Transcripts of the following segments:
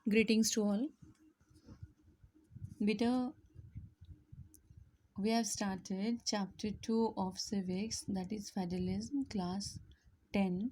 Greetings to all. Beta, we have started chapter 2 of civics, that is federalism, class 10.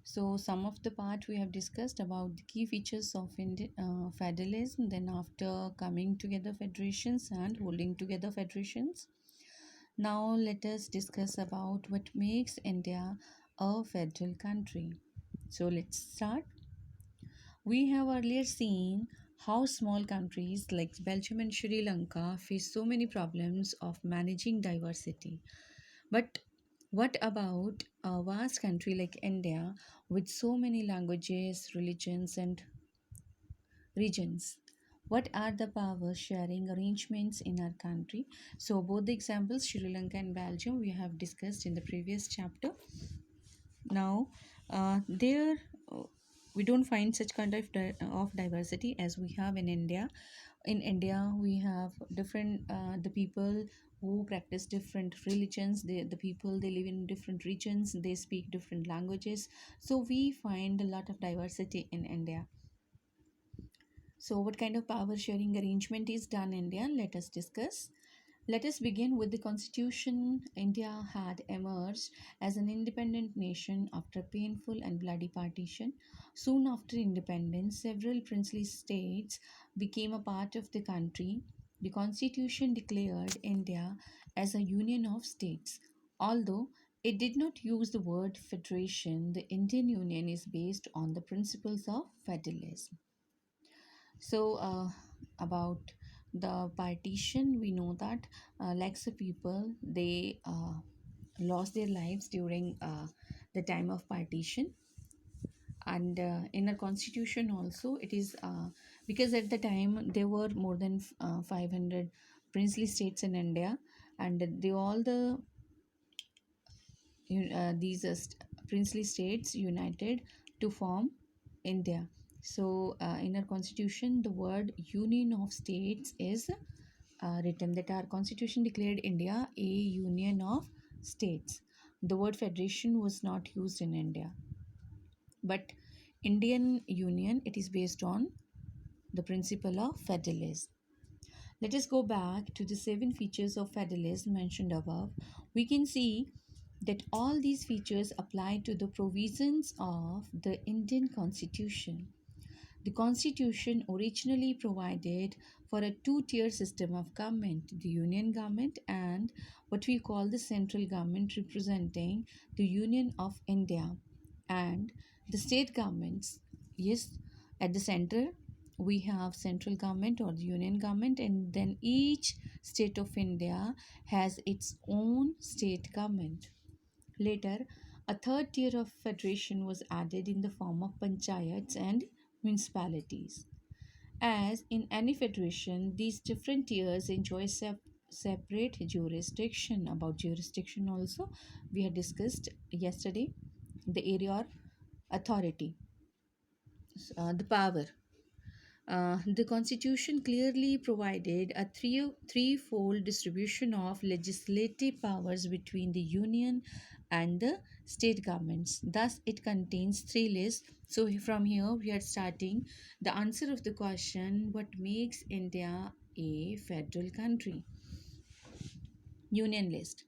So, some of the part we have discussed about the key features of federalism, then after coming together federations and holding together federations. Now, let us discuss about what makes India a federal country. So, let's start. We have earlier seen how small countries like Belgium and Sri Lanka face so many problems of managing diversity. But what about a vast country like India with so many languages, religions, and regions? What are the power sharing arrangements in our country? So, both the examples, Sri Lanka and Belgium, we have discussed in the previous chapter. Now there we don't find such kind of of diversity as we have in India. We have different the people who practice different religions, the people they live in different regions, they speak different languages, so we find a lot of diversity in India. So what kind of power sharing arrangement is done in India? Let us discuss. Let us begin with the constitution. India had emerged as an independent nation after painful and bloody partition. Soon after independence, several princely states became a part of the country. The constitution declared India as a union of states. Although it did not use the word federation, the Indian Union is based on the principles of federalism. So, about the partition, we know that lakhs of people they lost their lives during the time of partition, and in our constitution also it is because at the time there were more than 500 princely states in India, and they all these princely states united to form India. So, in our constitution, the word Union of States is written, that our constitution declared India a union of states. The word federation was not used in India, but Indian Union, it is based on the principle of federalism. Let us go back to the 7 features of federalism mentioned above. We can see that all these features apply to the provisions of the Indian Constitution. The Constitution originally provided for a two-tier system of government, the Union government and what we call the central government, representing the Union of India, and the state governments. Yes, at the center we have central government or the union government, and then each state of India has its own state government. Later, a third tier of federation was added in the form of panchayats and municipalities. As in any federation, these different tiers enjoy separate jurisdiction. About jurisdiction also, we had discussed yesterday the area or authority, the power. The Constitution clearly provided a threefold distribution of legislative powers between the Union and the state governments. Thus, it contains 3 lists. So, from here, we are starting the answer of the question, what makes India a federal country? Union list.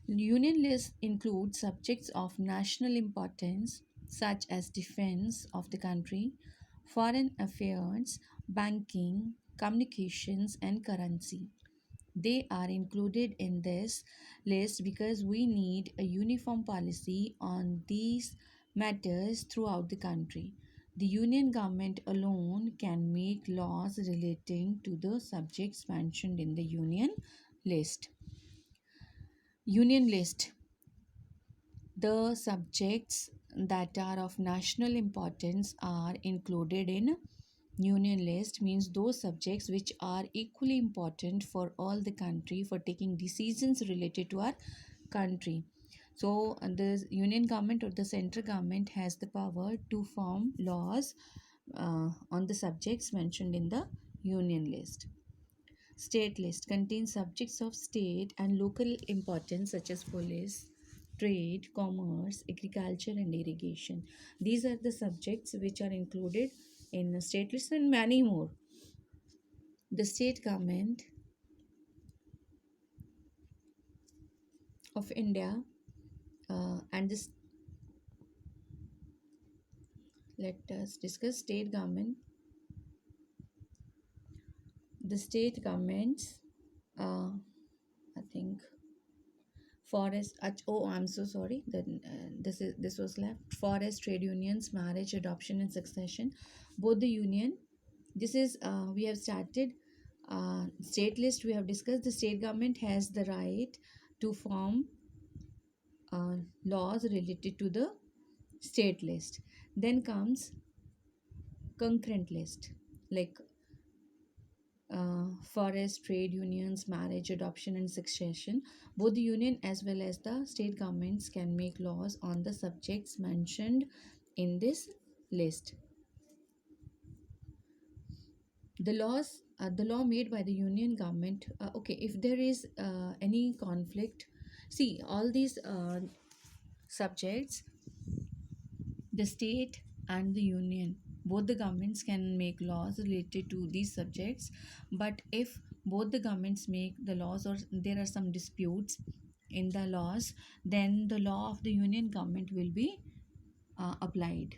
Union list includes subjects of national importance such as defense of the country, foreign affairs, banking, communications, and currency. They are included in this list because we need a uniform policy on these matters throughout the country. The union government alone can make laws relating to the subjects mentioned in the union list. Union list. The subjects that are of national importance are included in union list, means those subjects which are equally important for all the country for taking decisions related to our country. So the union government or the central government has the power to form laws on the subjects mentioned in the union list. State list contains subjects of state and local importance such as police, trade, commerce, agriculture, and irrigation. These are the subjects which are included in state lists and many more. The state government of India and this let us discuss state government. The state governments, I think forest. Oh, I'm so sorry. Then this was left. Forest, trade unions, marriage, adoption, and succession. Both the union. This is we have started. State list we have discussed. The state government has the right to form uh, laws related to the state list. Then comes concurrent list, like forest, trade unions, marriage, adoption, and succession. Both the union as well as the state governments can make laws on the subjects mentioned in this list. The law made by the union government. Okay, if there is any conflict, see all these subjects, the state and the union, both the governments can make laws related to these subjects. But if both the governments make the laws or there are some disputes in the laws, then the law of the union government will be applied.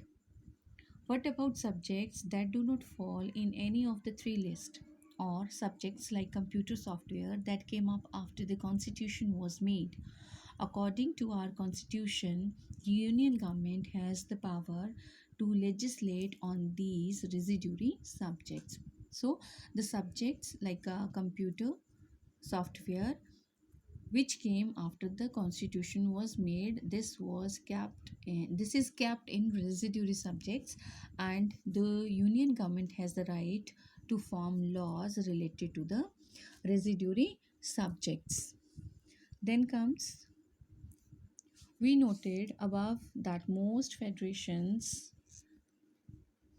What about subjects that do not fall in any of the three lists, or subjects like computer software that came up after the constitution was made? According to our constitution, the union government has the power to legislate on these residuary subjects. So, the subjects like computer software which came after the constitution was made, this is kept in residuary subjects, and the union government has the right to form laws related to the residuary subjects. Then comes, we noted above that most federations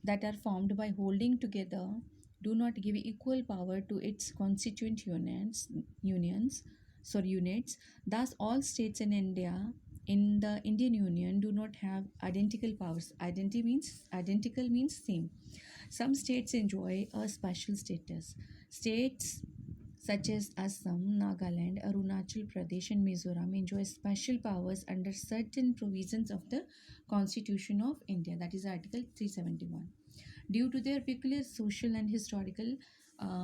that are formed by holding together do not give equal power to its constituent units. Thus all states in the Indian Union do not have identical powers. Identical means same. Some states enjoy a special status. States such as Assam, Nagaland, Arunachal Pradesh, and Mizoram enjoy special powers under certain provisions of the Constitution of India, that is Article 371, due to their peculiar social and historical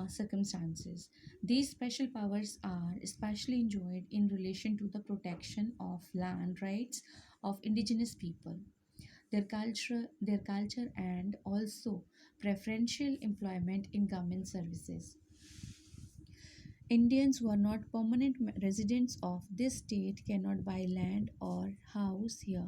circumstances. These special powers are especially enjoyed in relation to the protection of land rights of indigenous people, their culture, and also preferential employment in government services. Indians who are not permanent residents of this state cannot buy land or house here.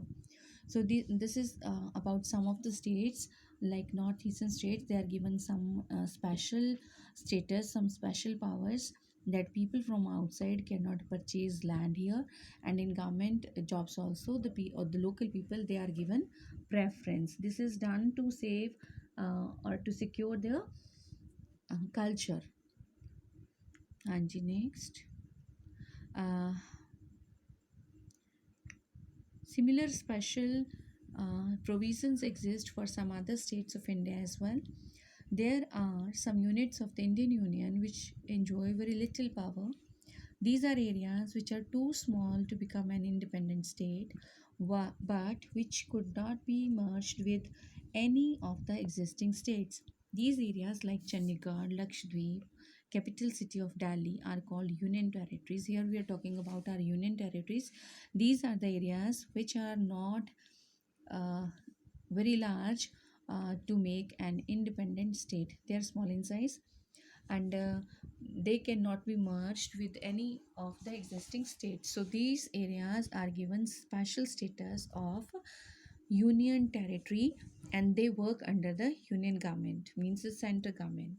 So this is about some of the states, like northeastern states. They are given some special status, some special powers, that people from outside cannot purchase land here. And in government jobs also, the local people, they are given preference. This is done to save or to secure their culture. And next, uh, similar special provisions exist for some other states of India as well. There are some units of the Indian Union which enjoy very little power. These are areas which are too small to become an independent state, but which could not be merged with any of the existing states. These areas like Chandigarh, Lakshadweep, capital city of Delhi, are called union territories. Here we are talking about our union territories. These are the areas which are not uh, very large to make an independent state. They are small in size, and they cannot be merged with any of the existing states. So these areas are given special status of union territory, and they work under the union government, means the center government.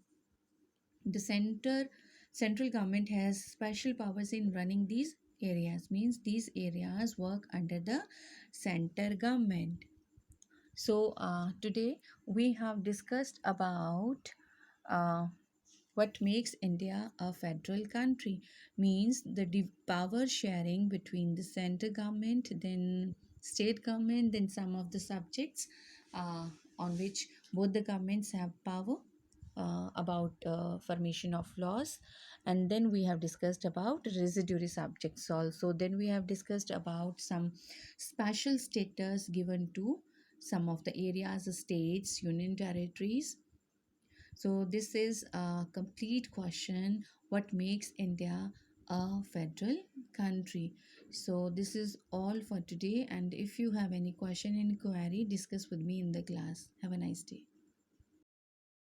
The central government has special powers in running these areas, means these areas work under the center government. So today we have discussed about uh, what makes India a federal country, means the power sharing between the center government, then state government, then some of the subjects uh, on which Both the governments have power about formation of laws, and then we have discussed about residuary subjects also. Then we have discussed about some special status given to some of the areas, states, union territories. So this is a complete question, what makes India a federal country. So this is all for today, and if you have any question, inquiry, discuss with me in the class. Have a nice day.